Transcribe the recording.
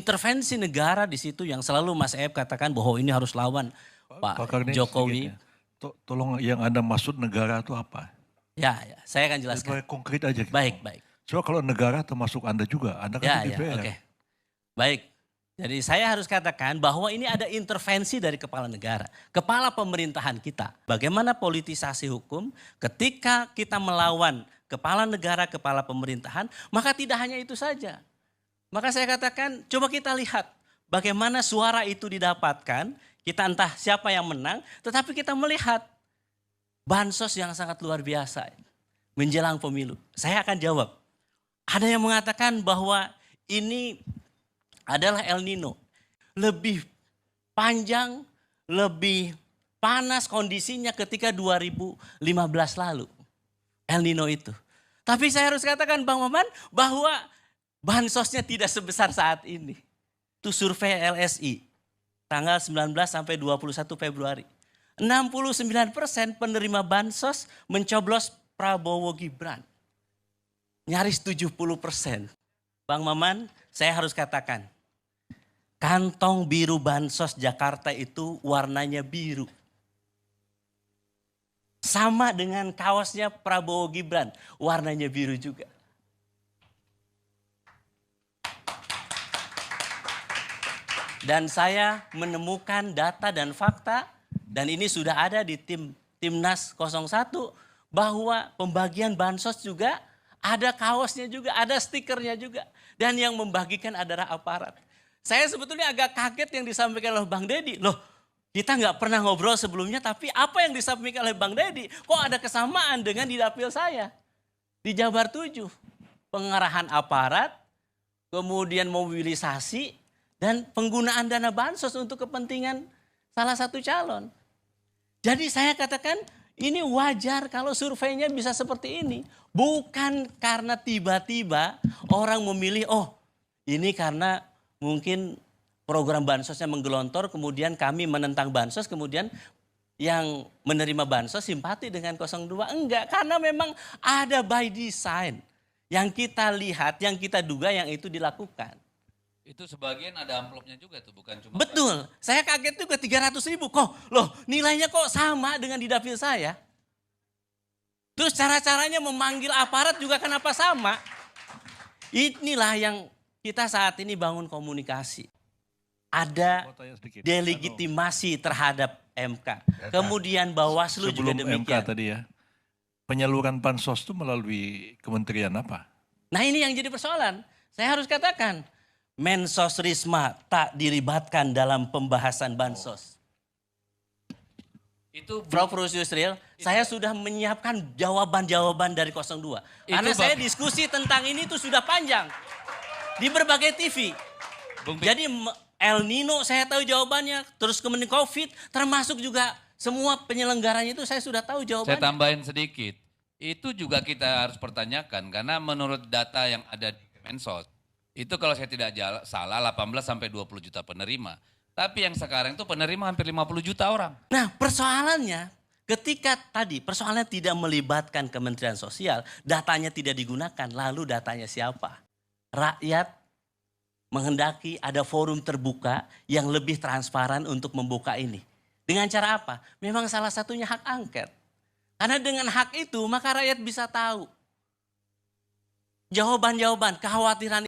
intervensi negara di situ yang selalu Mas Ep katakan bahwa ini harus lawan Pak Jokowi. Tolong yang Anda maksud negara itu apa? Ya, saya akan jelaskan. Konkret aja. Baik. Coba kalau negara termasuk Anda juga, Anda kan di DPR. Oke. Baik, jadi saya harus katakan bahwa ini ada intervensi dari kepala negara, kepala pemerintahan kita. Bagaimana politisasi hukum ketika kita melawan kepala negara, kepala pemerintahan, maka tidak hanya itu saja. Maka saya katakan, coba kita lihat bagaimana suara itu didapatkan, kita entah siapa yang menang, tetapi kita melihat bansos yang sangat luar biasa menjelang pemilu. Saya akan jawab. Ada yang mengatakan bahwa ini adalah El Nino. Lebih panjang, lebih panas kondisinya ketika 2015 lalu. El Nino itu. Tapi saya harus katakan Bang Maman bahwa bansosnya tidak sebesar saat ini. Itu survei LSI tanggal 19 sampai 21 Februari. 69% penerima bansos mencoblos Prabowo Gibran. Nyaris 70%. Bang Maman, saya harus katakan, kantong biru bansos Jakarta itu warnanya biru. Sama dengan kaosnya Prabowo Gibran, warnanya biru juga. Dan saya menemukan data dan fakta, dan ini sudah ada di Timnas 01, bahwa pembagian bansos juga ada kaosnya juga, ada stikernya juga. Dan yang membagikan adalah aparat. Saya sebetulnya agak kaget yang disampaikan oleh Bang Deddy. Loh, kita nggak pernah ngobrol sebelumnya, tapi apa yang disampaikan oleh Bang Deddy, kok ada kesamaan dengan di dapil saya. Di Jabar 7, pengarahan aparat, kemudian mobilisasi, dan penggunaan dana bansos untuk kepentingan salah satu calon. Jadi saya katakan ini wajar kalau surveinya bisa seperti ini. Bukan karena tiba-tiba orang memilih, oh ini karena mungkin program bansosnya menggelontor, kemudian kami menentang bansos, kemudian yang menerima bansos simpati dengan 02. Enggak, karena memang ada by design. Yang kita lihat, yang kita duga yang itu dilakukan. Itu sebagian ada amplopnya juga tuh, bukan cuma... Betul, saya kaget juga 300.000 kok. Loh nilainya kok sama dengan di dapil saya. Terus cara-caranya memanggil aparat juga kenapa sama? Inilah yang kita saat ini bangun komunikasi. Ada delegitimasi terhadap MK. Kemudian Bawaslu juga demikian. Sebelum MK tadi ya, penyaluran bansos itu melalui kementerian apa? Nah ini yang jadi persoalan. Saya harus katakan, Mensos Risma tak dilibatkan dalam pembahasan bansos. Itu Prof. Yusril, saya sudah menyiapkan jawaban-jawaban dari 02. Karena saya diskusi tentang ini itu sudah panjang. Di berbagai TV. Jadi El Nino saya tahu jawabannya. Terus kemudian COVID termasuk juga semua penyelenggaranya itu saya sudah tahu jawabannya. Saya tambahin sedikit. Itu juga kita harus pertanyakan. Karena menurut data yang ada di Kemensos. Itu kalau saya tidak salah 18 sampai 20 juta penerima. Tapi yang sekarang itu penerima hampir 50 juta orang. Nah persoalannya ketika tadi persoalannya tidak melibatkan Kementerian Sosial, datanya tidak digunakan, lalu datanya siapa? Rakyat menghendaki ada forum terbuka yang lebih transparan untuk membuka ini. Dengan cara apa? Memang salah satunya hak angket. Karena dengan hak itu maka rakyat bisa tahu jawaban-jawaban, kekhawatiran